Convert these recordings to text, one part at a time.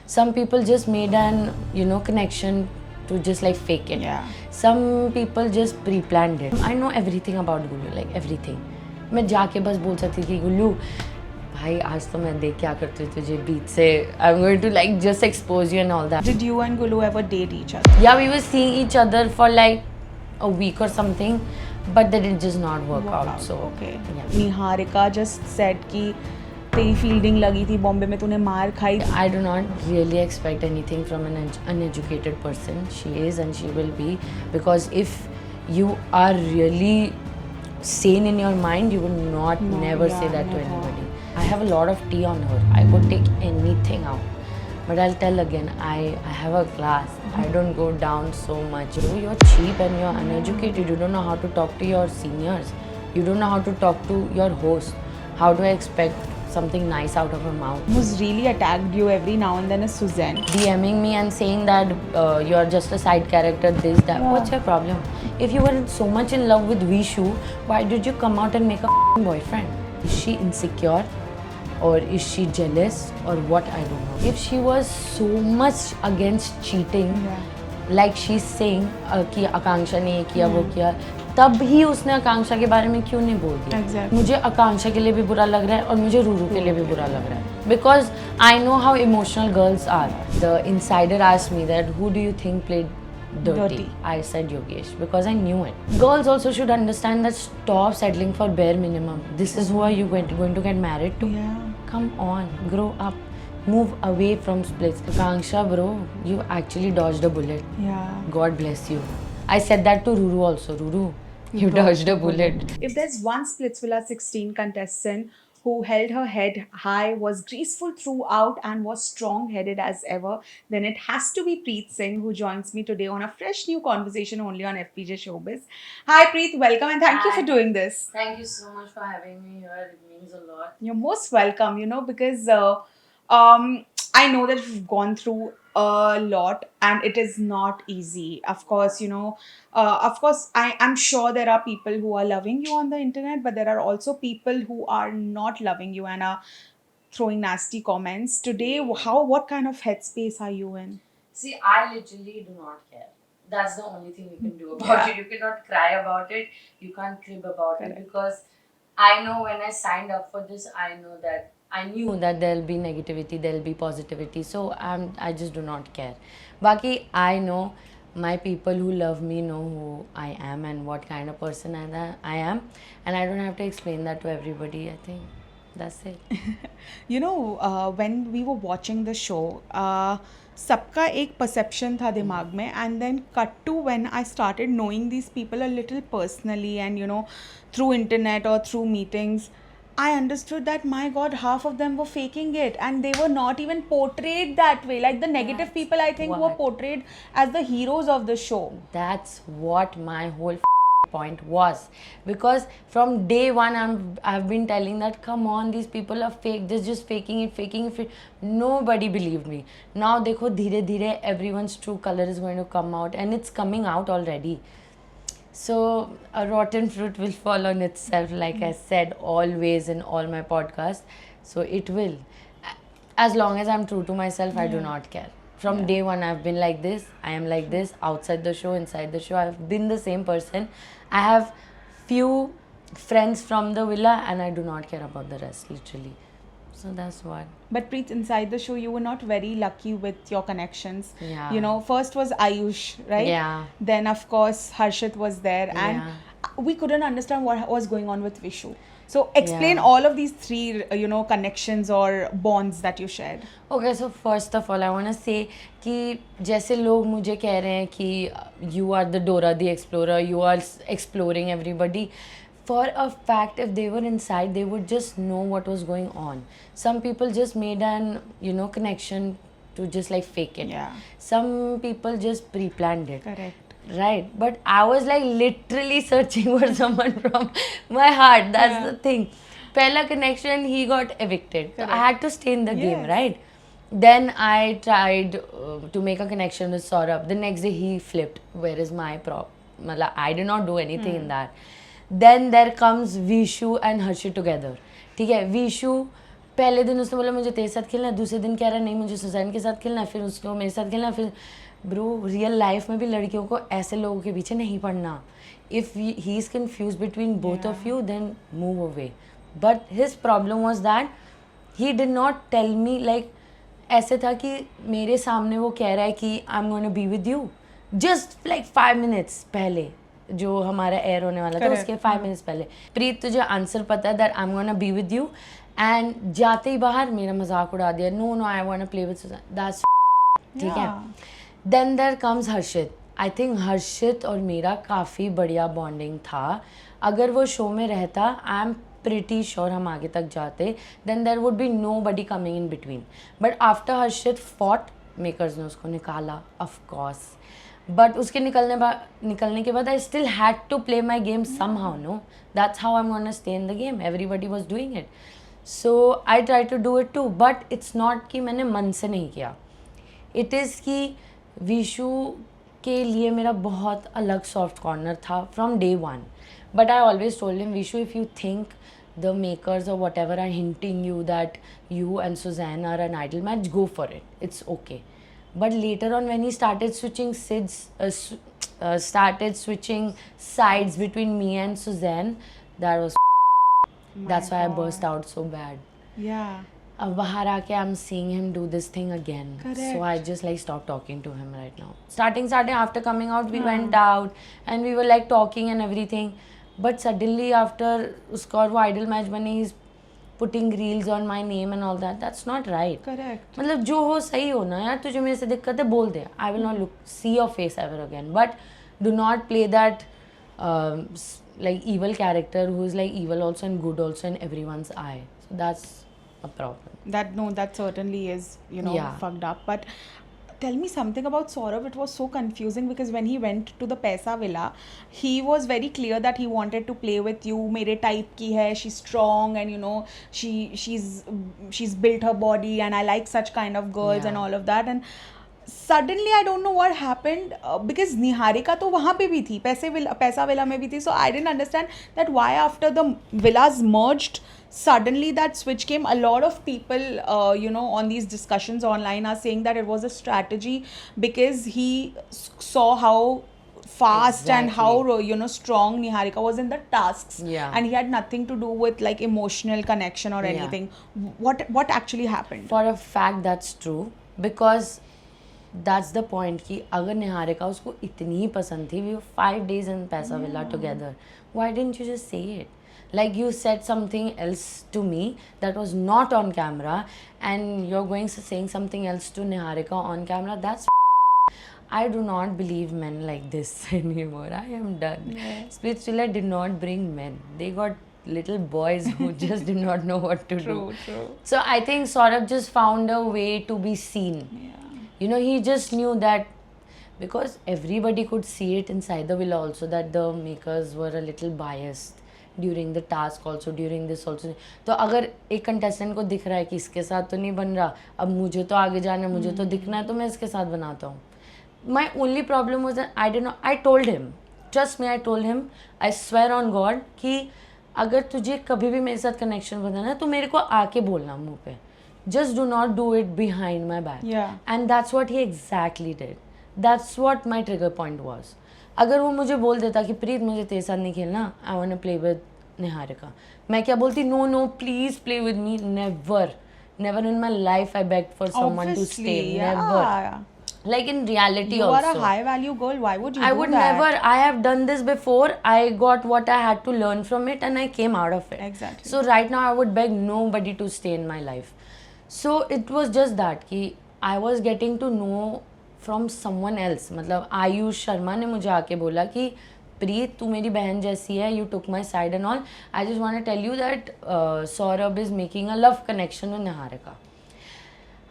Some people just made an connection to just like fake it. Yeah. Some people just pre-planned it. I know everything about Gulu, like everything. मैं जाके बस बोल सकती थी गुल्लू भाई आज तो मैं देख क्या करती हूँ तुझे बीच से I'm going to like just expose you and all that. Did you and Gulu ever date each other? Yeah, we were seeing each other for like a week or something, but then it just not work out. So Okay. yeah. Niharika just said कि तेरी fielding लगी थी बॉम्बे में, तूने मार खाई. I do not really expect anything from an uneducated person. She is and she will be, because if you are really sane in your mind, you will not never say that to anybody. I have a lot of tea on her. I would take anything out. But I'll tell again, I have a class. I don't go down so much. You're cheap and you're uneducated. You don't know how to talk to your seniors. You don't know how to talk to your host. How do I expect something nice out of her mouth? Who's really attacked you every now and then is Suzanne. DMing me and saying that you're just a side character, this, that. Yeah. What's your problem? If you were so much in love with Vishu, why did you come out and make a boyfriend? Is she insecure? Or is she jealous? Or what? I don't know. If she was so much against cheating, like she's saying कि आकांक्षा ने ये किया वो किया, तब ही उसने आकांक्षा के बारे में क्यों नहीं बोल दिया? Exactly. मुझे आकांक्षा के लिए भी बुरा लग रहा है और मुझे रूरू के लिए भी बुरा लग रहा है. Because I know how emotional girls are. The insider asked me that who do you think played dirty? I said Yogesh because I knew it. Girls also should understand that stop settling for bare minimum. This is who are you going to get married to? Yeah. Come on, grow up. Move away from splits. Akanksha bro, you actually dodged a bullet. Yeah. God bless you. I said that to Ruru also. Ruru, you dodged a bullet. If there's one Splitsvilla 16 contestant who held her head high, was graceful throughout, and was strong-headed as ever, then it has to be Preet Singh, who joins me today on a fresh new conversation only on FPJ Showbiz. Hi Preet, welcome and thank you for doing this. Thank you so much for having me here. It means a lot. You're most welcome, because I know that you've gone through a lot and it is not easy. Of course, I'm sure there are people who are loving you on the internet, but there are also people who are not loving you and are throwing nasty comments. Today, what kind of headspace are you in? See, I literally do not care. That's the only thing you can do about it. You cannot cry about it. You can't crib about it, because I know when I signed up for this, I knew that there'll be negativity, there'll be positivity. So I just do not care. Baki, I know my people who love me know who I am and what kind of person I am. And I don't have to explain that to everybody. I think that's it. When we were watching the show, सबका एक perception था दिमाग में, and then cut to when I started knowing these people a little personally and through internet or through meetings, I understood that my God, half of them were faking it and they were not even portrayed that way. Like the negative people, I think, were portrayed as the heroes of the show. That's what my whole point was, because from day one I've been telling that come on, these people are fake, they're just faking it. Nobody believed me. Now dekho, dheere dheere everyone's true color is going to come out, and it's coming out already. So a rotten fruit will fall on itself, like I said always in all my podcasts. So it will. As long as I'm true to myself, I do not care. From day one, I've been like this. I am like this. Outside the show, inside the show, I've been the same person. I have few friends from the villa and I do not care about the rest, literally. So that's what. But Preet, inside the show, you were not very lucky with your connections. Yeah. First was Ayush, right? Yeah. Then, of course, Harshit was there. And Yeah. we couldn't understand what was going on with Vishu. So explain all of these three, connections or bonds that you shared. Okay, so first of all, I want to say कि जैसे लोग मुझे कह रहे हैं कि you are the Dora the Explorer, you are exploring everybody. For a fact, if they were inside, they would just know what was going on. Some people just made an, connection to just like fake it. Yeah. Some people just pre-planned it. Correct. Right, but I was like literally searching for someone from my heart. That's the thing. Pehla connection, he got evicted. So I had to stay in the game, right? Then I tried to make a connection with Saurabh. The next day he flipped. Where is my prop? I did not do anything in that. Then there comes Vishu and Harshit together. ठीक है, Vishu पहले दिन उसने बोला मुझे तेरे साथ खेलना है, दूसरे दिन कह रहा है नहीं मुझे सुजैन के साथ खेलना है, फिर उसको मेरे साथ खेलना है. फिर ब्रो रियल लाइफ में भी लड़कियों को ऐसे लोगों के पीछे नहीं पड़ना. If he is confuse between both of you then move away. But his problem was that he did not tell me, like ऐसे था कि मेरे सामने वो कह रहा है कि आई am gonna be with you just like 5 minutes पहले, जो हमारा एयर होने वाला था उसके 5 minutes पहले, प्रीत तुझे आंसर पता है that I am gonna be with you, and जाते ही बाहर मेरा मजाक उड़ा दिया, no no I want to play with Suzanne. That's ठीक है. Then there comes Harshit. I think Harshit और मेरा काफ़ी बढ़िया बॉन्डिंग था. अगर वो शो में रहता आई एम प्रिटी श्योर हम आगे तक जाते. Then there would be nobody coming in between. But after Harshit fought, makers ने उसको निकाला ऑफ कोर्स. बट उसके निकलने के बाद I still had to play my game somehow. No, that's how I am gonna stay in the game. Everybody was doing it, so I try to do it too. But it's not कि मैंने मन से नहीं किया. It is कि विशु के लिए मेरा बहुत अलग सॉफ्ट कॉर्नर था from day one. But I always told him, Vishu if you think the makers or whatever are hinting you that you and Suzanne are an idol match, go for it. It's okay. But later on when he started switching sides between me and Suzanne, that was that's why I burst out so bad. Yeah. अब बाहर आके I'm seeing him do this thing again. Correct. So I just like stopped talking to him right now. Starting after coming out, we went out and we were like talking and everything. But suddenly after उसका और वो idol match बने, he's putting reels on my name and all that. That's not right. Correct. मतलब जो हो सही हो ना यार. तुझे मेरे से दिक्कत है बोल दे. I will not see your face ever again. But do not play that like evil character who is like evil also and good also in everyone's eye. So that's a problem. That certainly is, Yeah. fucked up. But tell me something about Saurabh. It was so confusing because when he went to the Paisa Villa, he was very clear that he wanted to play with you. मेरे type की है, she's strong and she's built her body and I like such kind of girls Yeah. and all of that. And suddenly I don't know what happened because Niharika तो वहाँ पे भी थी, पैसा villa में भी थी. So I didn't understand that why after the villas merged, suddenly that switch came. A lot of people on these discussions online are saying that it was a strategy because he saw how fast and how strong Niharika was in the tasks. Yeah. And he had nothing to do with like emotional connection or Yeah. anything. What actually happened? For a fact that's true, because that's the point कि अगर निहारिका उसको इतनी पसंद थी, we were 5 days in Paisa Villa together, why didn't you just say it? Like you said something else to me that was not on camera and you're saying something else to Niharika on camera. That's I do not believe men like this anymore. I am done. Yeah. Splitsvilla did not bring men. They got little boys who just did not know what to do. True. So I think Saurabh just found a way to be seen. Yeah. He just knew that because everybody could see it inside the villa also that the makers were a little biased during the task also, during this also. तो अगर एक contestant को दिख रहा है कि इसके साथ तो नहीं बन रहा, अब मुझे तो आगे जाना है, मुझे तो दिखना है, तो मैं इसके साथ बनाता हूँ. My only problem was that I told him, trust me, I told him, I swear on God कि अगर तुझे कभी भी मेरे साथ कनेक्शन बनाना है तो मेरे को आके बोलना मुँह पे. Just do not do it behind my back. Yeah. And that's what he exactly did. That's what my trigger point was. अगर वो मुझे बोल देता कि प्रीत मुझे तेरे साथ नहीं खेलना, I want to play with Niharika, मैं क्या बोलती, no please play with me. Never in my life I begged for someone to stay. Yeah. Never. Like in reality You also. are a high value girl. Why would you I do would that? never. I have done this before. I got what I had to learn from it and I came out of it. Exactly. So right now I would beg nobody to stay in my life. So it was just that कि I was getting to know from someone else. मतलब आयुष शर्मा ने मुझे आके बोला कि प्रीत तू मेरी बहन जैसी है, you took my side and all. I just want to tell you that Saurabh is making a love connection with Niharika.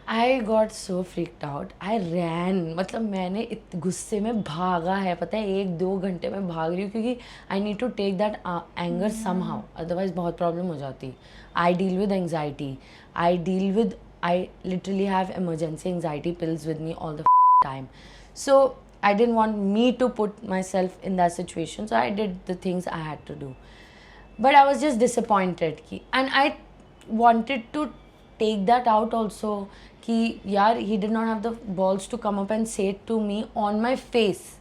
I got so freaked out. I ran. मतलब मैंने गुस्से में भागा है, पता है, 1-2 घंटे में भाग रही हूँ क्योंकि I need to take that anger somehow. Otherwise बहुत problem हो जाती. I deal with anxiety. I literally have emergency anxiety pills with me all the time. So I didn't want me to put myself in that situation. So I did the things I had to do. But I was just disappointed. And I wanted to take that out also कि यार he did not have the balls to come up and say it to me on my face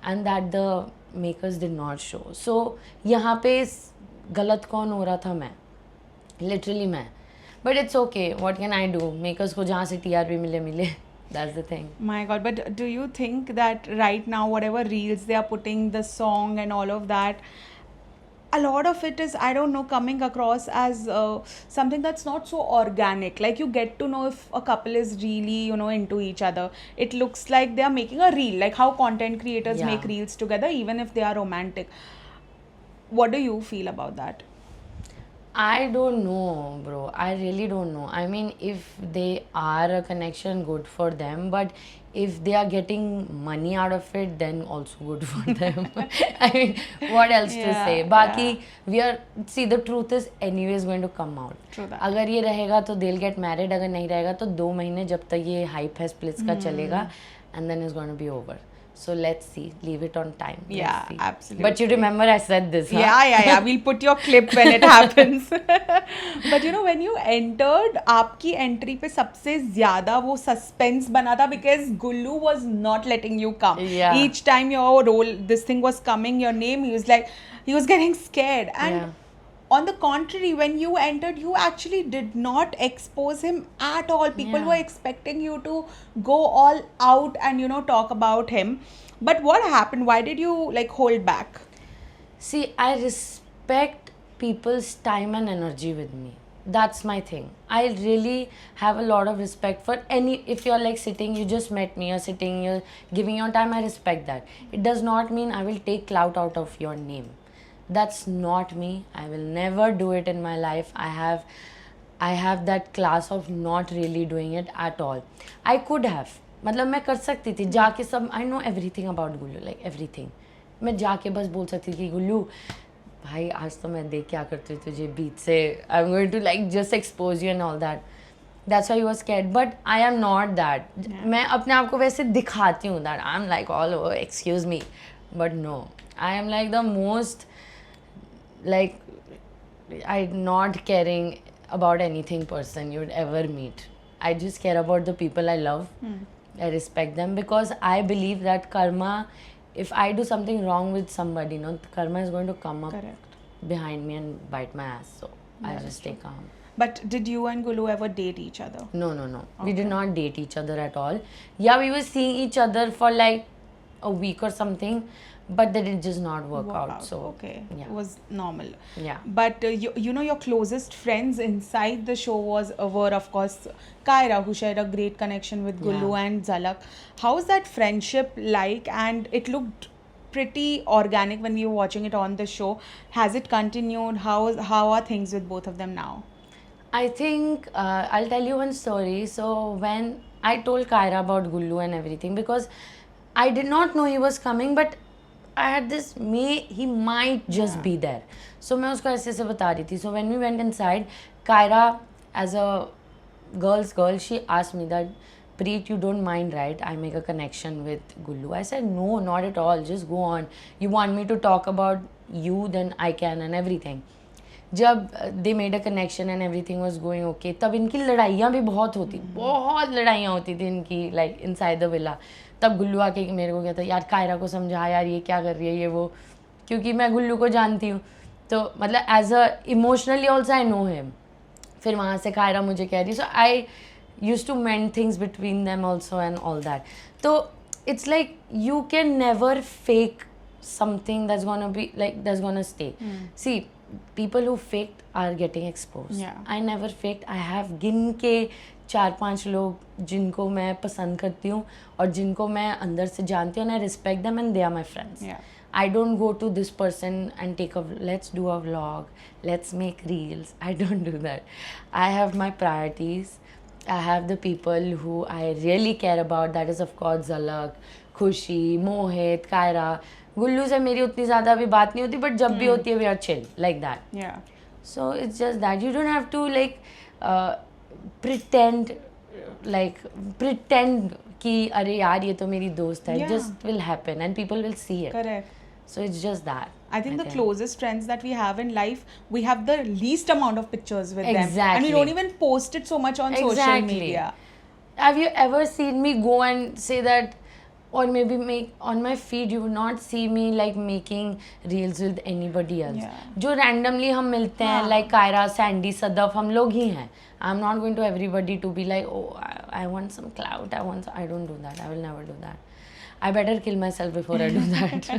and that the makers did not show. So यहाँ पे गलत कौन हो रहा था? मैं, literally मैं. But it's okay, what can I do? Makers को जहाँ से TRP मिले that's the thing. My God, but do you think that right now, whatever reels they are putting, the song and all of that, a lot of it is, I don't know, coming across as something that's not so organic. Like you get to know if a couple is really, you know, into each other. It looks like they are making a reel, like how content creators Yeah. make reels together, even if they are romantic. What do you feel about that? I don't know, bro. I really don't know. I mean, if they are a connection, good for them. But if they are getting money out of it, then also good for them. I mean, what else to Yeah, say? Baki, we are, see, the truth is anyways going to come out. True that. अगर ये रहेगा तो they'll get married. अगर नहीं रहेगा तो 2 महीने जब तक ये hype है splits का चलेगा, and then it's going to be over. So let's see. Leave it on time. Let's Yeah, see. absolutely. But you remember I said this, huh? Yeah. We'll put your clip when it happens. But you know, when you entered, आपकी entry पे सबसे ज़्यादा वो suspense बना था because Gullu was not letting you come. Yeah. Each time your role, this thing was coming, your name, he was getting scared. And Yeah. on the contrary, when you entered, you actually did not expose him at all. People Yeah. were expecting you to go all out and, you know, talk about him. But what happened? Why did you like hold back? See, I respect people's time and energy with me. That's my thing. I really have a lot of respect for any, if you're like sitting, you just met me, you're sitting, you're giving your time, I respect that. It does not mean I will take clout out of your name. That's not me. I will never do it in my life. I have that class of not really doing it at all. I could have. मतलब मैं कर सकती थी जाके सब, I know everything about Gullu, like everything. मैं जाके बस बोल सकती थी कि गुल्लू भाई आज तो मैं देख क्या करती हूँ तुझे बीच से, I'm going to like just expose you and all that. That's why you were scared. But I am not that. मैं अपने आप को वैसे दिखाती हूँ that I'm like all over, excuse me. But no, I am like the most, like, I'm not caring about anything person you'd ever meet. I just care about the people I love. I respect them because I believe that karma, if I do something wrong with somebody, no, karma is going to come up Correct. behind me and bite my ass. So I just stay calm. But did you and Gulu ever date each other? No. We did not date each other at all. Yeah, we were seeing each other for like a week or something, but that did just not work out. So okay, yeah. it was normal. Yeah. But you know, your closest friends inside the show were of course Kaira, who shared a great connection with Gullu Yeah. and Zalak. How is that friendship like? And it looked pretty organic when we were watching it on the show. Has it continued? How are things with both of them now? I think I'll tell you one story. So when I told Kaira about Gullu and everything, because I did not know he was coming, but I had this, he might just be there. So मैं उसको ऐसे ऐसे बता रही थी. So when we went inside, Kaira, as a girl's girl, she asked me that, Preet, you don't mind, right? I make a connection with Gullu. I said, no, not at all. Just go on. You want me to talk about you, then I can and everything. जब they made a connection and everything was going okay, तब इनकी लड़ाइयाँ भी बहुत लड़ाइयाँ होती थी इनकी, लाइक इनसाइड द विला. तब गुल्लू आके मेरे को कहता, यार कायरा को समझा यार, ये क्या कर रही है ये वो, क्योंकि मैं गुल्लू को जानती हूँ. तो मतलब as a emotionally also I know him. फिर वहाँ से कायरा मुझे कह रही, so I use to mend things between them also and all that. तो it's like you can never fake something that's gonna be like, that's gonna stay. See, people who faked are getting exposed. Yeah. I never faked. I have गिन के 4-5 लोग जिनको मैं पसंद करती हूँ और जिनको मैं अंदर से जानती हूँ, and I respect them and they are my friends. Yeah. I don't go to this person and take let's do a vlog, let's make reels. I don't do that. I have my priorities. I have the people who I really care about. That is of course Zalak, Khushi, Mohit, Kaira. गुल्लू से मेरी उतनी ज़्यादा अभी बात नहीं होती, but जब भी होती है we are chill like that. Yeah. So it's just that you don't have to like pretend कि अरे यार ये तो मेरी दोस्त है. Yeah. Just will happen and people will see it. Correct. So it's just that. I think the closest friends that we have in life, we have the least amount of pictures with them. And Exactly. we don't even post it so much on social Exactly. media. Have you ever seen me go and say that, or maybe make on my feed, you will not see me like making reels with anybody else. Yeah. जो randomly हम मिलते हैं, हाँ. like Kyra, Sandy, Sadaf, हम लोग ही हैं. I'm not going to everybody to be like, oh, I want some clout. I don't do that. I will never do that. I better kill myself before I do that.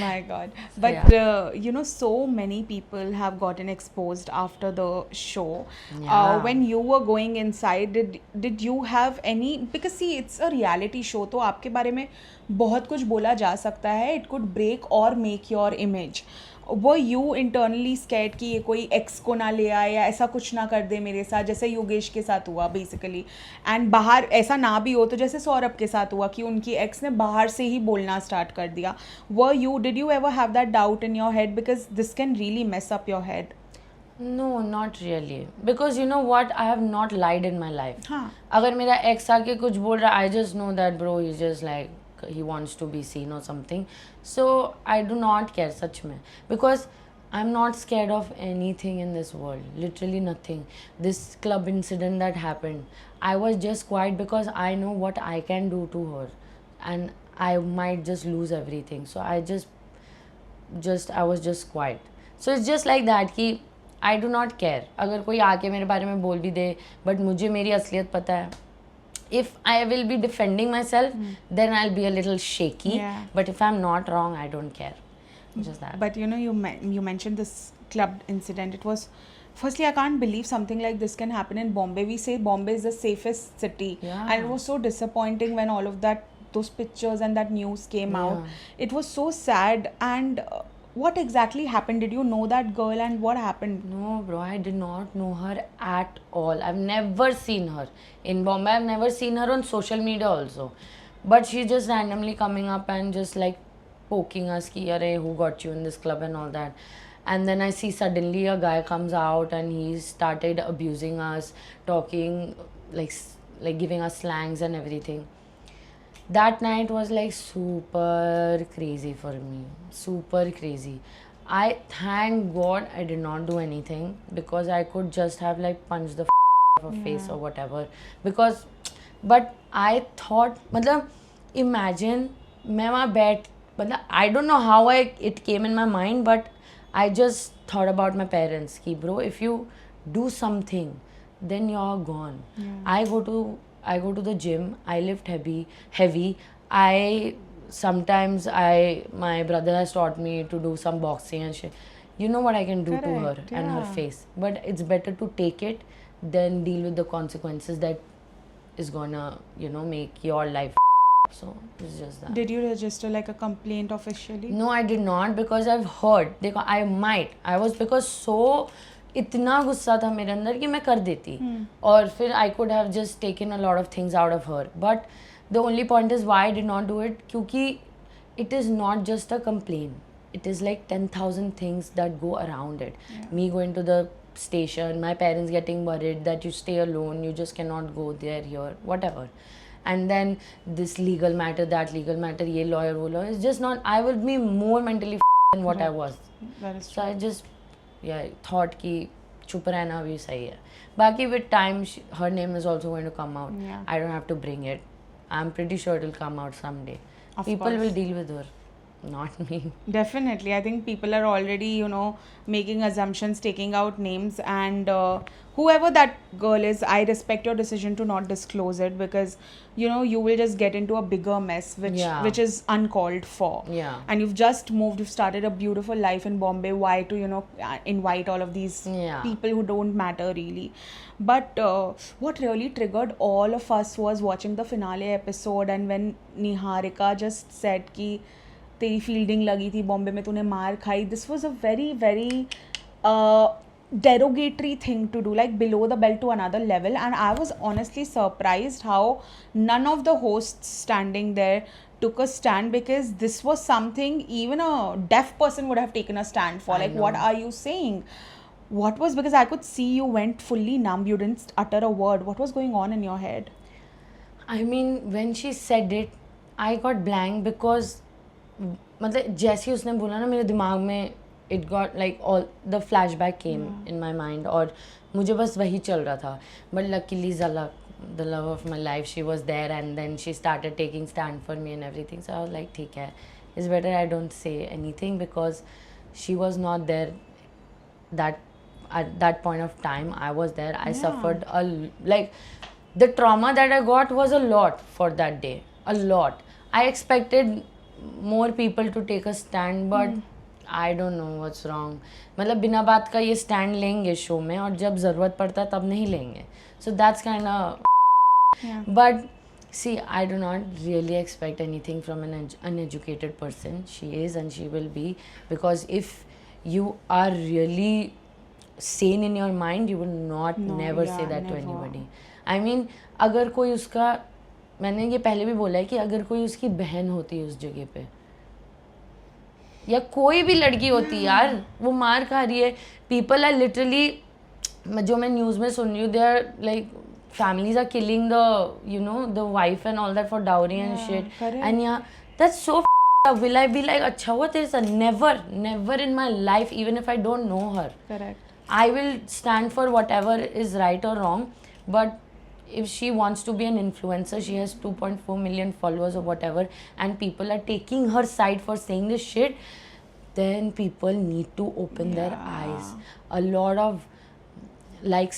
My God. But, you know, so many people have gotten exposed after the show. Yeah. When you were going inside, did you have any... Because see, it's a reality show, तो आपके बारे में बहुत कुछ बोला जा सकता है. It could break or make your image. Were you internally scared कि ये कोई एक्स को ना ले आए या ऐसा कुछ ना कर दे मेरे साथ, जैसे योगेश के साथ हुआ बेसिकली, एंड बाहर ऐसा ना भी हो तो जैसे सौरभ के साथ हुआ कि उनकी एक्स ने बाहर से ही बोलना स्टार्ट कर दिया. Did you ever have that doubt in your head, because this can really mess up your head? No, not really. Because you know what? I have not lied in my life. हाँ. अगर मेरा ex आके कुछ बोल रहा है, I just know that bro, he's just like, he wants to be seen or something. So I do not care, सच में. Because I'm not scared of anything in this world. Literally nothing. This club incident that happened, I was just quiet because I know what I can do to her. And I might just lose everything. So I was just quiet. So it's just like that कि I do not care. अगर कोई आके मेरे बारे में बोल भी दे, but मुझे मेरी असलियत पता है. If I will be defending myself, then I'll be a little shaky. Yeah. But if I'm not wrong, I don't care. Just that. But you know, you mentioned this club incident. It was... Firstly, I can't believe something like this can happen in Bombay. We say Bombay is the safest city. Yeah. And it was so disappointing when all of those pictures and that news came out. It was so sad. And what exactly happened? Did you know that girl, and what happened? No, bro, I did not know her at all. I've never seen her in Bombay. I've never seen her on social media also. But she's just randomly coming up and just like poking us, ki, "Arey, who got you in this club?" and all that. And then I see suddenly a guy comes out and he started abusing us, talking like giving us slangs and everything. That night was like super crazy for me. Super crazy. I thank God I did not do anything, because I could just have like punched the of her face or whatever. But I thought, imagine, मैं वहाँ बैठ, I don't know how it came in my mind, but I just thought about my parents. Ki, bro, if you do something, then you're gone. Yeah. I go to the gym. I lift heavy. Sometimes my brother has taught me to do some boxing and shit. You know what I can do to her and her face. But it's better to take it than deal with the consequences that is gonna, make your life. So it's just that. Did you register like a complaint officially? No, I did not, because I've heard. I was because so इतना गुस्सा था मेरे अंदर कि मैं कर देती. और फिर I could have just taken a lot of things out of her. But the only point is why I did not do it, क्योंकि it is not just a complaint. It is like 10,000 things that go around it. Yeah. Me going to the station, my parents getting worried that you stay alone, you just cannot go there, here, whatever. And then this legal matter, that legal matter, ye lawyer, wo lawyer. It's just not, I would be more mentally than what I was. That is true. So I just thought ki chup rehna bhi sahi hai. Baki with time, her name is also going to come out. Yeah. I don't have to bring it. I'm pretty sure it will come out someday. People course. will deal with her, not me. Definitely. I think people are already, making assumptions, taking out names, and whoever that girl is, I respect your decision to not disclose it, because, you will just get into a bigger mess, which is uncalled for. Yeah. And you've just moved, you've started a beautiful life in Bombay. Why to, invite all of these people who don't matter really? But what really triggered all of us was watching the finale episode, and when Niharika just said कि तेरी fielding लगी थी बॉम्बे में, तूने मार खाई. This was a very, very derogatory thing to do, like below the belt to another level. And I was honestly surprised how none of the hosts standing there took a stand, because this was something even a deaf person would have taken a stand for. Like, what are you saying? Because I could see you went fully numb, you didn't utter a word. What was going on in your head? I mean, when she said it, I got blank, because मतलब जैसे ही उसने बोला ना, मेरे दिमाग में it got like all the flashback came in my mind, और मुझे बस वही चल रहा था. बट लकीली ज़ला, the love of my life, she was there, and then she started taking stand for me and everything. So I was like, ठीक है, it's better I don't say anything, because she was not there that at that point of time. I was there. I suffered like the trauma that I got was a lot for that day, a lot. I expected more people to take a stand, but I don't know what's wrong. मतलब बिना बात का ये stand लेंगे show में, और जब ज़रूरत पड़ता है तब नहीं लेंगे. So that's kind of. But see, I do not really expect anything from an uneducated person. She is and she will be, because if you are really sane in your mind, you will not never say that to anybody. I mean, अगर कोई उसका, मैंने ये पहले भी बोला है कि अगर कोई उसकी बहन होती है उस जगह पे, या कोई भी लड़की होती यार, वो मार खा रही है. पीपल आर लिटरली, जो मैं न्यूज़ में सुन रही हूँ, they are like families are killing the, you know, the wife and all that for dowry and shit. Correct. And yeah, that's so up. Will I be like, अच्छा हुआ तेरे साथ? Never in my life, even if I don't know her. Correct. I will stand for whatever is right or wrong. But if she wants to be an influencer, she has 2.4 million followers or whatever, and people are taking her side for saying this shit, then people need to open their eyes. A lot of, like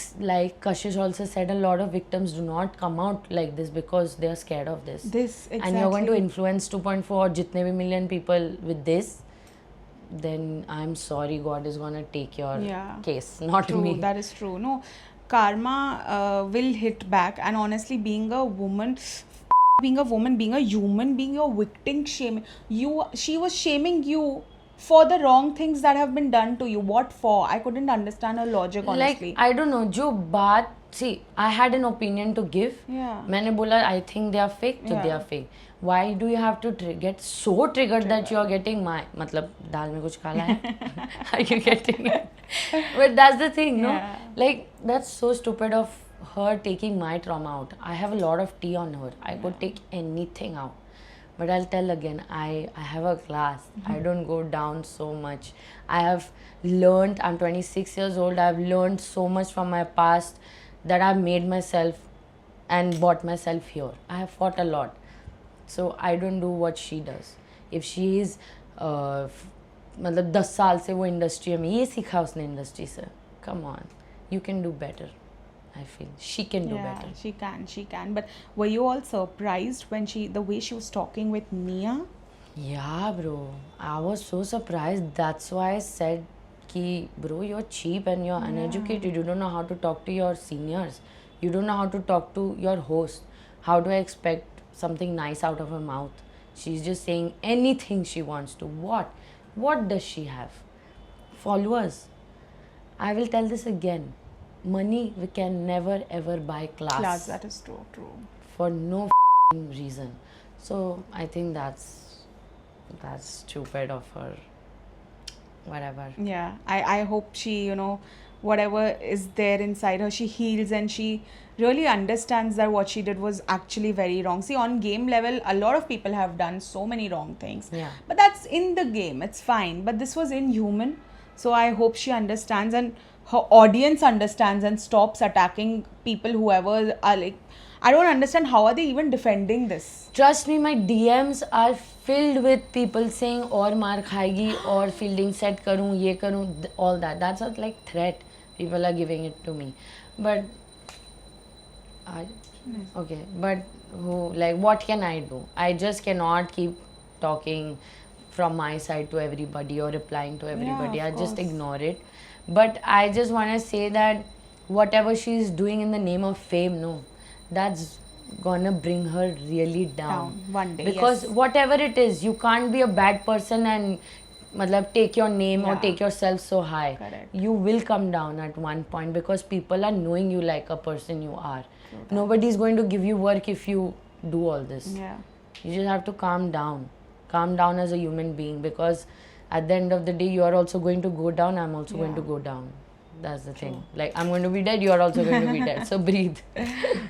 Kashish also said, a lot of victims do not come out like this because they are scared of this. Exactly. And you're going to influence 2.4 jitne bhi million people with this, then I'm sorry, God is going to take your case, not true, me. That is true. No, karma will hit back, and honestly, being a woman, being a human being, you're victim shaming. She was shaming you for the wrong things that have been done to you. What for? I couldn't understand her logic, honestly. Like, I don't know, जो बात, see, I had an opinion to give. मैंने बोला, I think they are fake, so they are fake. Why do you have to get so triggered that you are getting my, मतलब दाल में कुछ काला है? Are you getting it? But that's the thing, no? Like, that's so stupid of her taking my trauma out. I have a lot of tea on her. I could take anything out. But I'll tell again, I have a class. I don't go down so much. I have learned, I'm 26 years old, I've learned so much from my past that I've made myself and brought myself here. I have fought a lot. So I don't do what she does. If she is, मतलब 10 साल से वो industry में, ये सीखा उसने industry से. Come on, you can do better. I feel she can do better. She can. But were you all surprised when the way she was talking with Nia? Yeah, bro. I was so surprised. That's why I said, ki, bro, you're cheap and you're uneducated. You don't know how to talk to your seniors. You don't know how to talk to your host. How do I expect something nice out of her mouth? She's just saying anything she wants to. What? What does she have? Followers. I will tell this again. Money, we can never ever buy class. That is true. For no reason. So I think that's stupid of her. Whatever. Yeah, I hope she, whatever is there inside her, she heals and she really understands that what she did was actually very wrong. See, on game level, a lot of people have done so many wrong things. Yeah. But that's in the game. It's fine. But this was inhuman. So I hope she understands and her audience understands and stops attacking people, whoever are like, I don't understand how are they even defending this. Trust me, my DMs are filled with people saying और मार खाएगी और fielding set करूँ ये करूँ, all that. That's not like threat. People are giving it to me, but okay. But what can I do? I just cannot keep talking from my side to everybody or replying to everybody. I just ignore it. But I just want to say that whatever she is doing in the name of fame, no, that's gonna bring her really down one day. Because whatever it is, you can't be a bad person and take your name or take yourself so high. Correct. You will come down at one point because people are knowing you like a person you are. Nobody is going to give you work if you do all this. Yeah. You just have to calm down. Calm down as a human being, because at the end of the day, you are also going to go down. I'm also going to go down. That's the thing. Like, I'm going to be dead, you're also going to be dead. So breathe.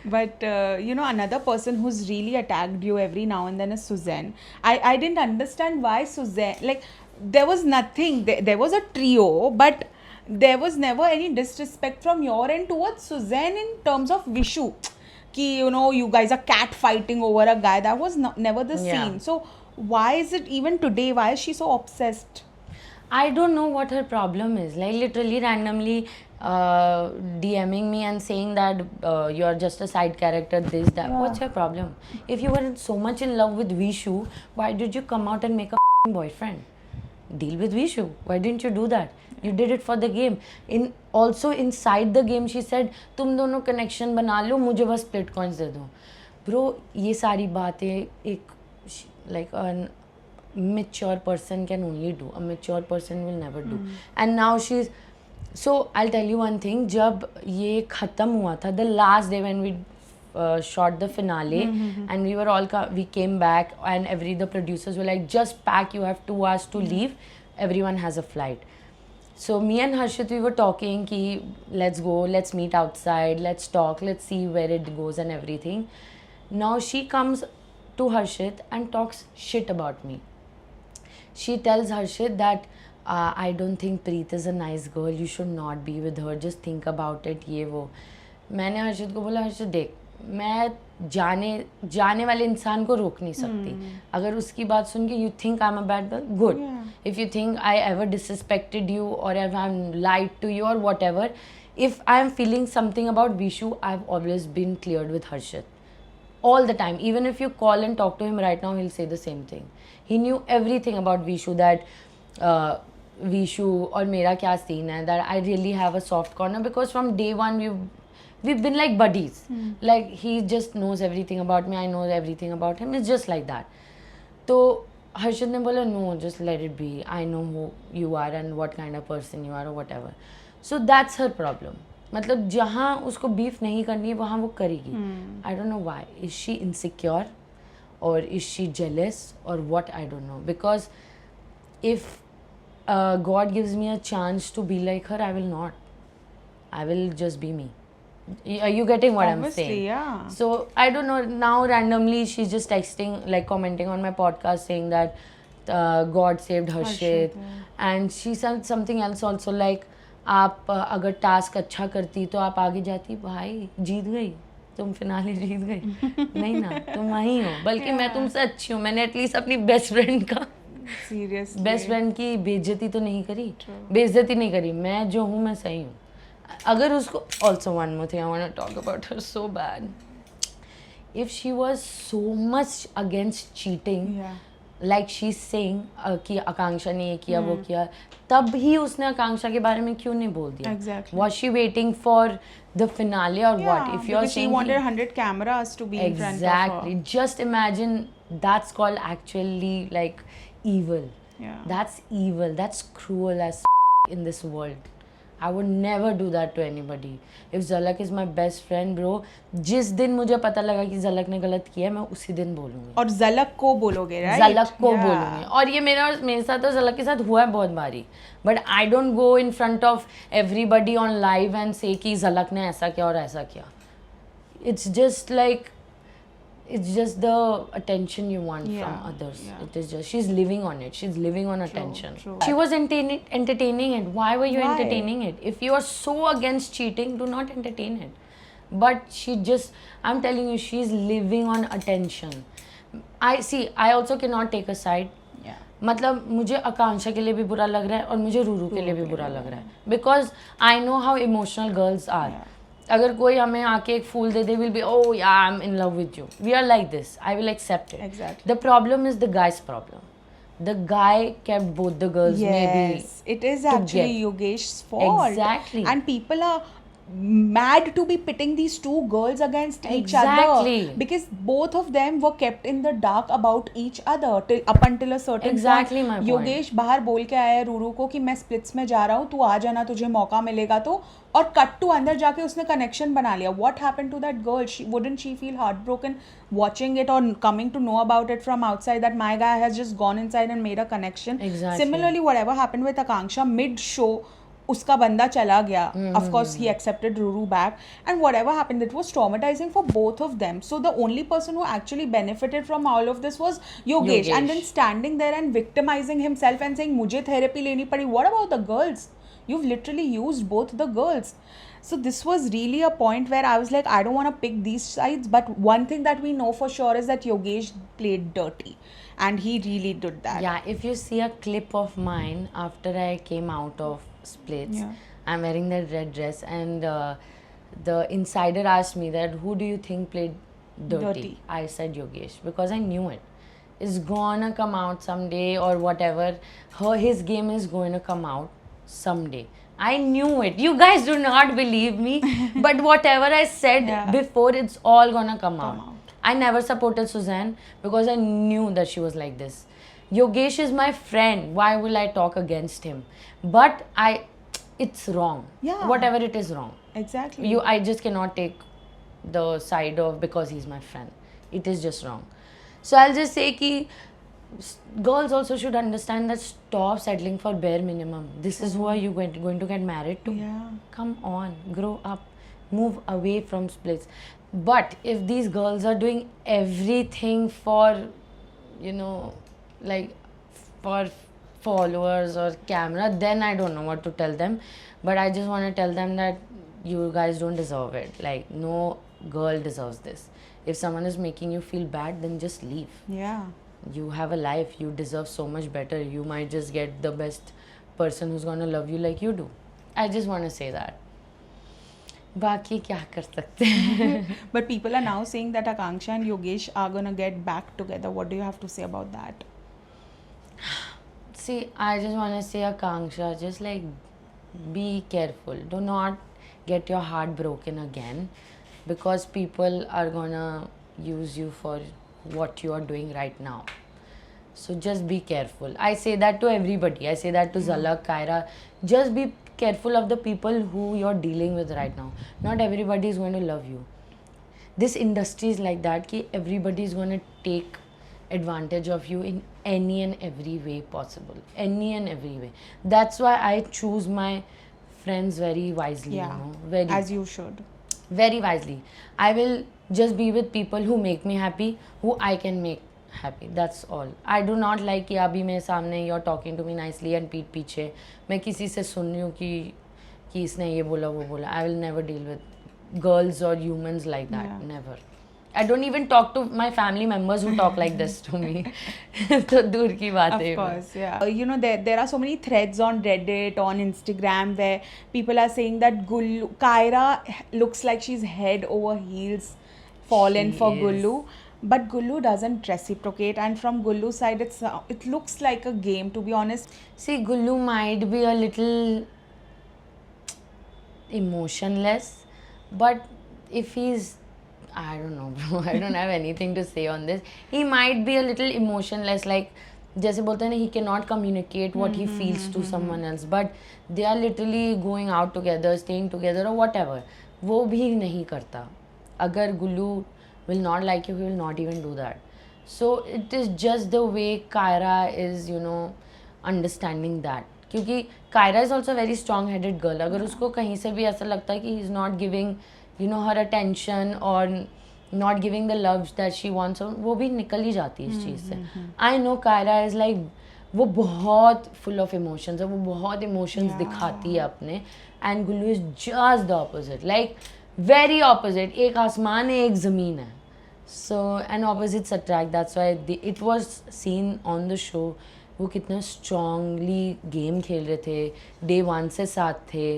But another person who's really attacked you every now and then is Suzanne. I didn't understand why Suzanne, like, there was nothing, there was a trio, but there was never any disrespect from your end towards Suzanne in terms of Vishu. Ki, you guys are cat fighting over a guy. That was never the Yeah. scene. So why is it even today? Why is she so obsessed? I don't know what her problem is. Like, literally randomly DMing me and saying that you're just a side character, this, that. Yeah. What's your problem? If you were so much in love with Vishu, why did you come out and make a boyfriend? Deal with Vishu. Why didn't you do that? You did it for the game. Also inside the game, she said, तुम दोनों connection बना लो, मुझे बस split coins दे दो. Bro, ये सारी बातें एक like an mature person can only do. A mature person will never do. And now she's... So, I'll tell you one thing. जब ये खत्म हुआ था, the last day when we shot the finale, and we were all we came back, and the producers were like, just pack, you have 2 hours to leave, everyone has a flight. So me and Harshit, we were talking ki let's go, let's meet outside, let's talk, let's see where it goes and everything. Now she comes to Harshit and talks shit about me. She tells Harshit that I don't think Preet is a nice girl, you should not be with her, just think about it, ये वो. मैंने हर्षित को बोला, हर्षित देख, मैं जाने वाले इंसान को रोक नहीं सकती. अगर उसकी बात सुन के you think I am a bad girl, good. If you think I ever disrespected you और I have lied to you और whatever, if I am feeling something about Vishu, I have always been cleared with Harshit all the time. Even if you call and talk to him right now, he'll say the same thing. He knew everything about Vishu, that Vishu और मेरा क्या scene है, that I really have a soft corner, because from day one we've been like buddies. Like, he just knows everything about me, I know everything about him. It's just like that. तो हर्षित ने बोला, no, just let it be. I know who you are and what kind of person you are or whatever. So that's her problem. मतलब जहाँ उसको beef नहीं करनी है वहाँ वो करेगी. I don't know why. Is she insecure or is she jealous or what? I don't know. Because if God gives me a chance to be like her, I will not. I will just be me. Are you getting what Obviously, I'm saying? yeah. So I don't know. Now randomly she's just texting, like commenting on my podcast, saying that God saved Harshit, and she said something else also, like आप अगर task अच्छा करती तो आप आगे जाती. भाई जीत गई तुम, फिनाले जीत गई. नहीं ना, तुम वहीं हो. बल्कि मैं तुमसे अच्छी हूँ. मैंने एटलीस्ट अपनी बेस्ट फ्रेंड का Seriously. बेस्ट फ्रेंड की बेइज्जती तो नहीं करी. बेइज्जती नहीं करी. मैं जो हूँ मैं सही हूँ. अगर उसको... Also one more thing I want to talk about her so bad. If she was so much against cheating, Yeah. like she's saying कि आकांक्षा ने ये किया वो किया, तब ही उसने आकांक्षा के बारे में क्यों नहीं बोल दिया? Exactly. Was she waiting for the finale or what? If you're because she saying wanted 100 cameras to be in front of exactly, her. just imagine, that's called actually like evil. Yeah. That's evil. That's cruel as in this world. I would never do that to anybody. If Zalak is my best friend, bro, जिस दिन मुझे पता लगा कि Zalak ने गलत किया, मैं उसी दिन बोलूँगी. और Zalak को बोलोगे, right? Zalak को Yeah. बोलूँगी. और ये मेरे साथ तो Zalak के साथ हुआ है बहुत बारी. But I don't go in front of everybody on live and say कि Zalak ने ऐसा किया और ऐसा किया. It's just like, it's just the attention you want Yeah, from others. yeah. It is just, she's living on it. She's living on attention. true. She was entertaining it. Why were you Why? entertaining it? If you are so against cheating, do not entertain it. But she just, I'm telling you, she's living on attention. I also cannot take a side. Yeah. मतलब मुझे आकांक्षा के लिए भी बुरा लग रहा है और मुझे रूरू के लिए भी बुरा लग रहा है. Because I know how emotional girls are. अगर कोई हमें आके एक फूल दे दे, will be, oh yeah, I'm in love with you. We are like this. I will accept it. Exactly. The problem is the guy's problem. The guy kept both the girls maybe. Yes, it is actually get- Yogesh's fault. Exactly. And people are mad to be pitting these two girls against each Exactly. other, because both of them were kept in the dark about each other up until a certain Exactly point. my point. Yogesh बाहर बोल के आया है रूरू को कि मैं splits में जा रहा हूँ, तू आ जाना, तुझे मौका मिलेगा तो. और कट टू अंदर जाके उसने कनेक्शन बना लिया. What happened to that girl? Wouldn't she feel heartbroken watching it or coming to know about it from outside, that my guy has just gone inside and made a connection? Exactly. Similarly, whatever happened with Akanksha mid show, uska banda chala gaya. Of course, he accepted Ruru back, and whatever happened, it was traumatizing for both of them. So the only person who actually benefited from all of this was Yogesh. And then standing there and victimizing himself and saying, "Mujhe therapy leni padi." What about the girls? You've literally used both the girls. So this was really a point where I was like, I don't want to pick these sides, but one thing that we know for sure is that Yogesh played dirty, and he really did that. Yeah, if you see a clip of mine after I came out of Splits, Yeah. I'm wearing that red dress, and the insider asked me that who do you think played dirty? Dirty. I said Yogesh because I knew it. It's gonna come out someday or whatever. His game is going to come out someday. I knew it. You guys do not believe me, but whatever I said Yeah. before, it's all gonna come out. out. I never supported Suzanne because I knew that she was like this. Yogesh is my friend. Why will I talk against him? But it's wrong. Yeah. Whatever it is wrong. Exactly. I just cannot take the side of because he's my friend. It is just wrong. So I'll just say ki girls also should understand that stop settling for bare minimum. This is who are you going to get married to? Yeah. Come on, grow up, move away from splits. But if these girls are doing everything for, you know, like for followers or camera, then I don't know what to tell them. But I just want to tell them that you guys don't deserve it. Like, no girl deserves this. If someone is making you feel bad, then just leave. Yeah. You have a life, you deserve so much better. You might just get the best person who's gonna love you like you do. I just want to say that. बाकी क्या कर सकते हैं? But people are now saying that Akanksha and Yogesh are gonna get back together. What do you have to say about that? See, I just want to say, Akanksha, just like be careful. Do not get your heart broken again because people are gonna use you for what you are doing right now. So just be careful. I say that to everybody. I say that to Zalak, Kyra. Just be careful of the people who you're dealing with right now. Not everybody is going to love you. This industry is like that ki everybody is going to take advantage of you in any and every way possible. Any and every way. That's why I choose my friends very wisely. Yeah. You know, very As you should. very wisely. I will just be with people who make me happy, who I can make happy. That's all. I do not like कि अभी मेरे सामने you're talking to me nicely and पीठ पीछे मैं किसी से सुन रही हूँ कि इसने ये बोला वो बोला. I will never deal with girls or humans like that. Yeah. Never. I don't even talk to my family members who talk like this to me. तो दूर की बात Of है. course, yeah. You know, there are so many threads on Reddit, on Instagram, where people are saying that Kyra looks like she's head over heels fallen She for is. Gullu. But Gullu doesn't reciprocate, and from Gullu's side, it looks like a game, to be honest. See, Gullu might be a little emotionless, but if he's, I don't know, bro, I don't have anything to say on this. He might be a little emotionless, like जैसे बोलते हैं ना, he cannot communicate what he feels to someone else, but they are literally going out together, staying together or whatever. वो भी नहीं करता. अगर Gullu will not like you, he will not even do that. So it is just the way Kyra is, you know, understanding that. क्योंकि Kyra is also a very strong-headed girl. अगर उसको कहीं से भी ऐसा लगता है कि he is not giving, you know, her attention or not giving the love that she wants, वो भी निकल ही जाती है इस चीज़ से. I know Kyra is like, वो बहुत full of emotions है, वो बहुत emotions दिखाती है अपने, and Gullu is just the opposite, like very opposite. एक आसमान है, एक ज़मीन है. So and opposites attract. That's why it was seen on the show. वो कितना strongly game खेल रहे थे, day one से साथ थे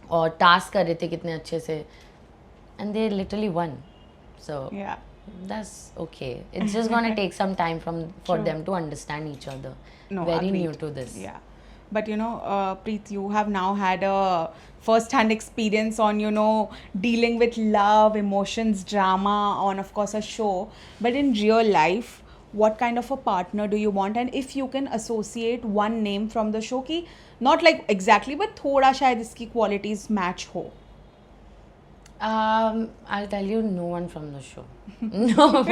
और task कर रहे थे कितने अच्छे से, and they literally won. So Yeah. that's okay. It's just gonna take some time for True. them to understand each other. No, Very agreed. new to this. Yeah. But you know, Preet, you have now had a first-hand experience on, you know, dealing with love, emotions, drama on, of course, a show. But in real life, what kind of a partner do you want? And if you can associate one name from the show, ki not like exactly, but thoda shayad iski qualities match ho. I'll tell you, no one from the show. No,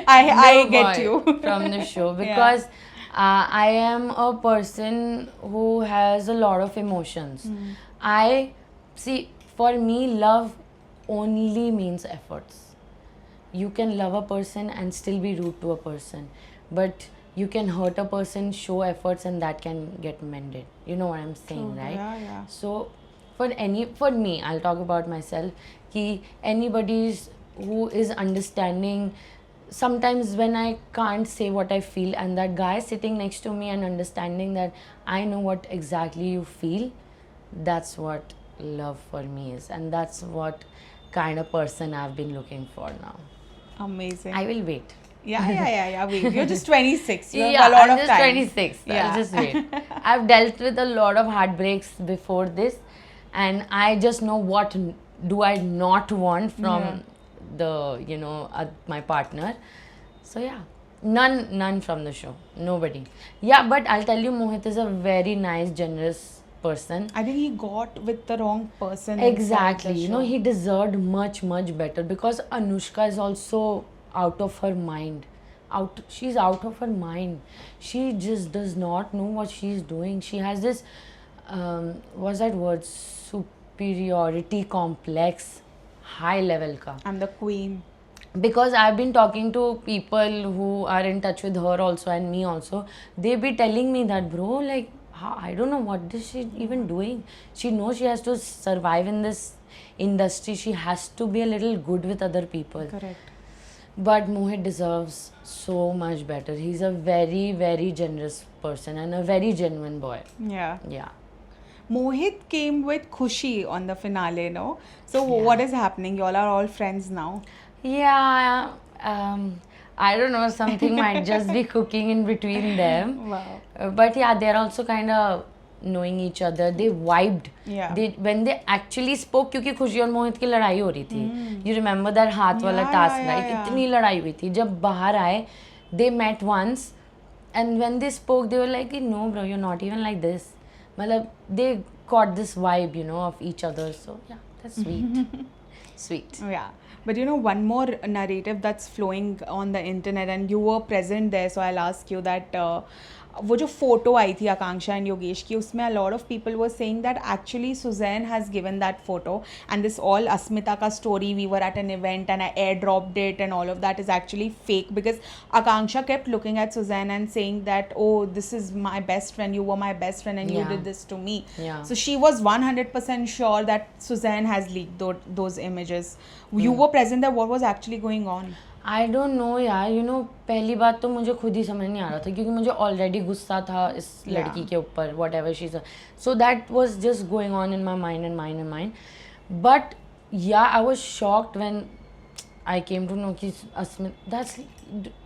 I no get boy you. from the show because I am a person who has a lot of emotions. I see, for me, love only means efforts. You can love a person and still be rude to a person, but you can hurt a person, show efforts, and that can get mended. You know what I'm saying, True. right? Yeah. So for me, I'll talk about myself. Ki anybody who is understanding, sometimes when I can't say what I feel, and that guy sitting next to me and understanding that I know what exactly you feel, that's what love for me is, and that's what kind of person I've been looking for now. Amazing. I will wait. Yeah. Wait, you're just 26. You have Yeah, a lot I'm of just time. 26. Yeah. I'll just wait. I've dealt with a lot of heartbreaks before this, and I just know what do I not want from Yeah. my partner. So yeah, none from the show. Nobody. Yeah, but I'll tell you, Mohit is a very nice, generous person. I think he got with the wrong person. inside Exactly. the You know, show. he deserved much better, because Anushka is also out of her mind. She's out of her mind. She just does not know what she's doing. She has this what's that word? Superiority complex, high level ka. I'm the queen. Because I've been talking to people who are in touch with her also and me also. They be telling me that, bro, like, I don't know what is she even doing. She knows she has to survive in this industry. She has to be a little good with other people. Correct. But Mohit deserves so much better. He's a very generous person and a very genuine boy. Yeah. Yeah. Mohit came with Khushi on the finale, no? So Yeah. what is happening? Y'all are all friends now. Yeah, I don't know, something might just be cooking in between them. Wow. But yeah, they're also kind of knowing each other. They vibed. Yeah. When they actually spoke, क्योंकि खुशी और मोहित की लड़ाई हो रही थी. You remember that हाथ वाला Yeah, task, yeah, right? yeah. इतनी लड़ाई हुई थी. जब बाहर आए, they met once, and when they spoke, they were like, no, bro, you're not even like this. मतलब they got this vibe, of each other. So yeah, that's sweet. Sweet. Yeah. But one more narrative that's flowing on the internet, and you were present there, so I'll ask you that वो जो photo आई थी आकांक्षा and Yogesh की, उसमें a lot of people were saying that actually Suzanne has given that photo, and this all Asmita ka story, we were at an event and I airdropped it and all of that is actually fake, because Akanksha kept looking at Suzanne and saying that, oh, this is my best friend, you were my best friend, and you Yeah. did this to me. Yeah. So she was 100% sure that Suzanne has leaked those images. You were present there. What was actually going on? I don't know यार, पहली बात तो मुझे खुद ही समझ नहीं आ रहा था, क्योंकि मुझे ऑलरेडी गुस्सा था इस लड़की के ऊपर, whatever she, so that was just going on in my mind. But yeah, I was shocked when I came to know कि that's,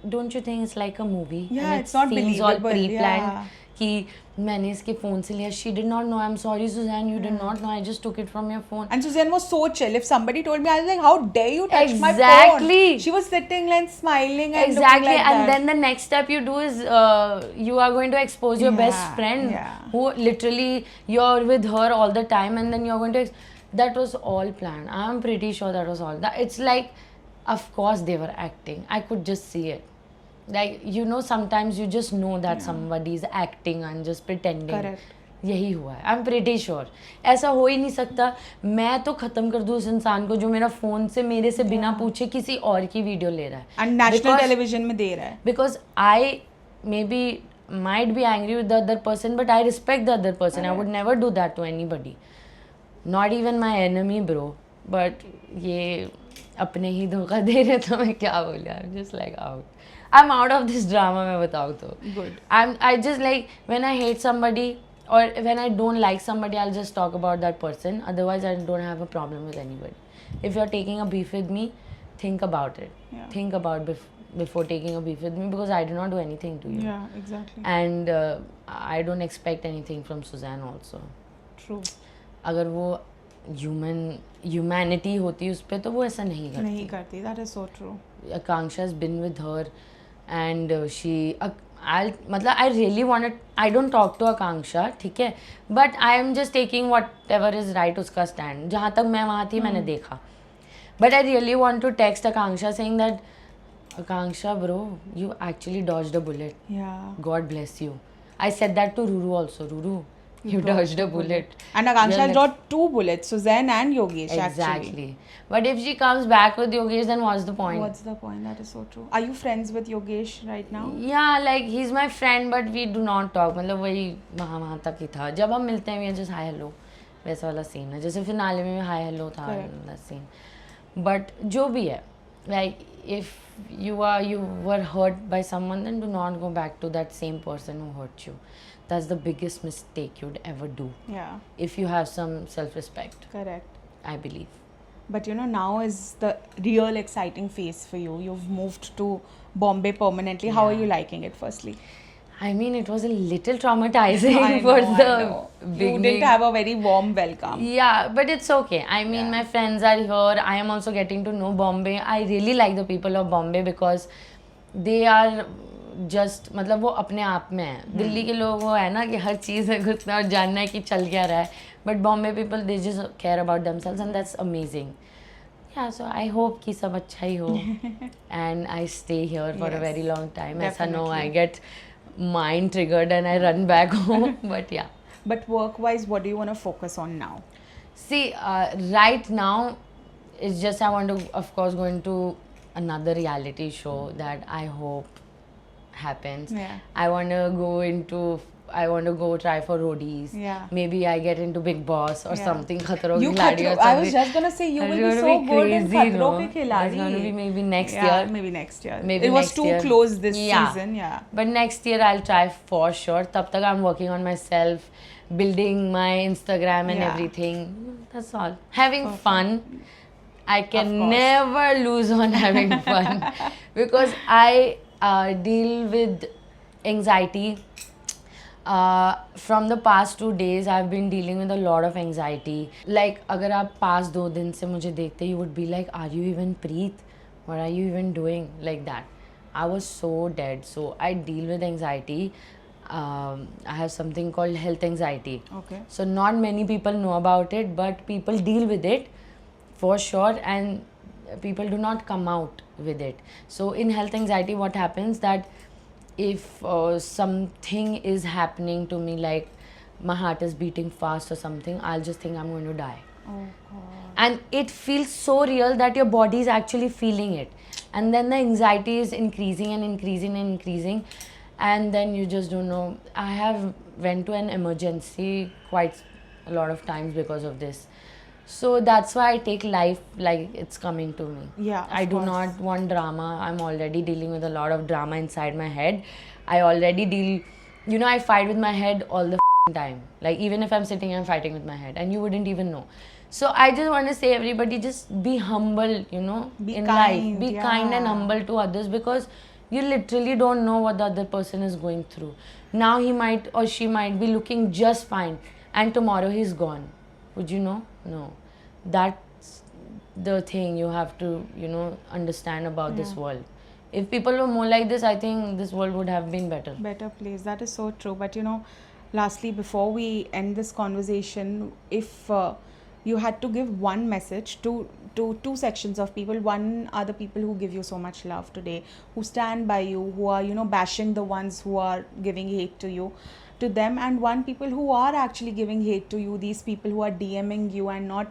don't you think it's like a movie? Yeah, and it's not all believable, pre-planned. yeah. कि मैंने इसके phone से लिया. She did not know. I'm sorry, Suzanne. You did not know. I just took it from your phone. And Suzanne was so chill. If somebody told me, I was like, how dare you touch my phone? Exactly. She was sitting and smiling and Exactly. looking like And that. then the next step you do is you are going to expose your best Yeah, friend yeah. who literally you're with her all the time, and then you're going to that was all planned. I'm pretty sure that was all that. It's like, of course they were acting. I could just see it. Like, sometimes you just know that somebody is acting and just pretending. Correct. यही हुआ है. I'm pretty sure. ऐसा हो ही नहीं सकता. मैं तो ख़त्म कर दूँ उस इंसान को जो मेरा फ़ोन से मेरे से बिना पूछे किसी और की वीडियो ले रहा है. And national Because- television में दे रहा है. Because I maybe might be angry with the other person, but I respect the other person. I would never do that to anybody. Not even my enemy, bro. But ये अपने ही धोखा दे रहे, तो मैं क्या बोलूँ. I'm just like out. I'm out of this drama, मैं बताऊँ तो. Good. I just like, when I hate somebody or when I don't like somebody, I'll just talk about that person. Otherwise, I don't have a problem with anybody. If you're taking a beef with me, think about it. Yeah. Think about before taking a beef with me, because I did not do anything to you. Yeah, exactly. And I don't expect anything from Suzanne also. True. अगर वो humanity होती उस पे, तो वो ऐसा नहीं करती. नहीं करती. That is so true. Akanksha has been with her, and I really wanted. I don't talk to Akanksha, ठीक है, but I am just taking whatever is right उसका stand. जहाँ तक मैं वहाँ थी मैंने देखा. But I really want to text Akanksha saying that Akanksha, bro, you actually dodged a bullet. Yeah. God bless you. I said that to Ruru also. Ruru, you dodged a bullet. And Akanksha You're has like- got 2 bullets, Suzanne and Yogesh, actually. Exactly. But if she comes back with Yogesh, then what's the point? What's the point? That is so true. Are you friends with Yogesh right now? Yeah, like he's my friend, but we do not talk. मतलब वही वहाँ तक ही था. जब हम मिलते हैं, we are just hi hello. वैसा वाला scene है. जैसे फिनाले में hi hello था that scene. But जो भी है, like if you were hurt by someone, then do not go back to that same person who hurt you. That's the biggest mistake you'd ever do. Yeah, If you have some self-respect, correct. I believe. But now is the real exciting phase for you. You've moved to Bombay permanently. How are you liking it, firstly? I mean, it was a little traumatizing I for know, I the know. You beginning. didn't have a very warm welcome. Yeah, but it's okay. I mean, my friends are here. I am also getting to know Bombay. I really like the people of Bombay because they are just मतलब वो अपने आप में है. दिल्ली के लोग वो है ना कि हर चीज़ में घुसना और जानना है कि चल क्या रहा है. But Bombay people, they just care about themselves and that's amazing. Yeah, so I hope कि सब अच्छा ही हो and I stay here for a very long time. ऐसा no, I get mind triggered and I run back home. But yeah. But work-wise, what do you want to focus on now? See, right now, it's just I want to, of course, go into another reality show that I hope happens. Yeah. I want to go try for roadies. Yeah. Maybe I get into Big Boss or something. Khatron You Ke Khiladi or I was something. just gonna say you will It's be gonna so be good in crazy, Khatron no? Ke Khiladi. It's gonna be maybe next Yeah, year. maybe next year. Maybe it was next too year. close this Yeah. season. Yeah. But next year I'll try for sure. Tab tak I'm working on myself, building my Instagram and Yeah. everything. That's all. Having fun. I Of can course. never lose on having fun because I deal with anxiety. From the past 2 days, I've been dealing with a lot of anxiety. Like, अगर आप past 2 दिन से मुझे देखते, you would be like, are you even Preet? What are you even doing? Like that. I was so dead. So I deal with anxiety. I have something called health anxiety. Okay. So not many people know about it, but people deal with it for sure, and people do not come out with it. So in health anxiety, what happens that if something is happening to me, like my heart is beating fast or something, I'll just think I'm going to die. Oh God. And it feels so real that your body is actually feeling it, and then the anxiety is increasing and increasing and increasing, and then you just don't know. I have went to an emergency quite a lot of times because of this. So that's why I take life like it's coming to me. Yeah, of I do course. not want drama. I'm already dealing with a lot of drama inside my head. I already deal, I fight with my head all the time. Like even if I'm sitting, I'm fighting with my head, and you wouldn't even know. So I just want to say, everybody, just be humble, Be in kind, life. Be kind and yeah. humble to others, because you literally don't know what the other person is going through. Now he might or she might be looking just fine, and tomorrow he's gone. Would you know? No. That's the thing you have to, understand about this world. If people were more like this, I think this world would have been better. Better place. That is so true. But lastly, before we end this conversation, if you had to give one message to two sections of people, one are the people who give you so much love today, who stand by you, who are bashing the ones who are giving hate to you, to them, and one people who are actually giving hate to you, these people who are DMing you and not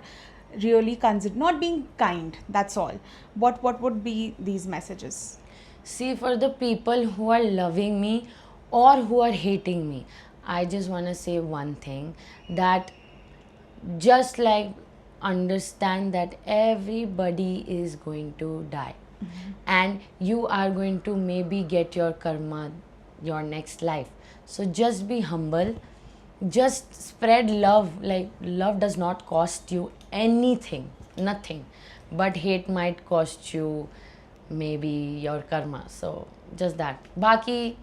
really not being kind. That's all. What would be these messages? See, for the people who are loving me or who are hating me, I just want to say one thing, that just like understand that everybody is going to die, and you are going to maybe get your karma your next life. So just be humble, just spread love. Like, love does not cost you anything, nothing, but hate might cost you maybe your karma. So just that. Baki,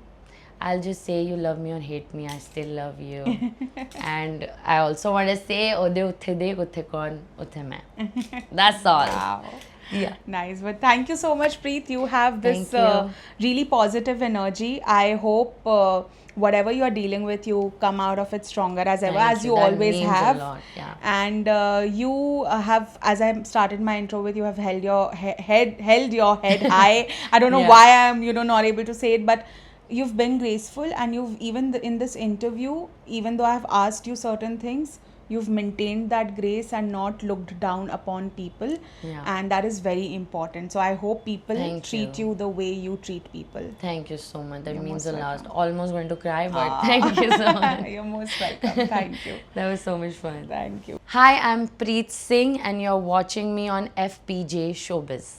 I'll just say, you love me or hate me, I still love you. And I also want to say, Ode utthe dekh utthe kaun utthe main. That's all. Wow. Yeah. Nice. But thank you so much, Preet. You have this Thank you. really positive energy. I hope whatever you are dealing with, you come out of it stronger as ever, Thank as you. you That always means have. a lot. Yeah. And you have, as I started my intro with, you have held your held your head high. I don't know Yeah. why I'm not able to say it, but you've been graceful, and you've even in this interview, even though I've asked you certain things, you've maintained that grace and not looked down upon people. Yeah. And that is very important. So I hope people Thank treat you. you the way you treat people. Thank you so much. That You're means most a lot. welcome. Almost going to cry, but Ah. thank you so much. You're most welcome. Thank you. That was so much fun. Thank you. Hi, I'm Preet Singh, and you're watching me on FPJ Showbiz.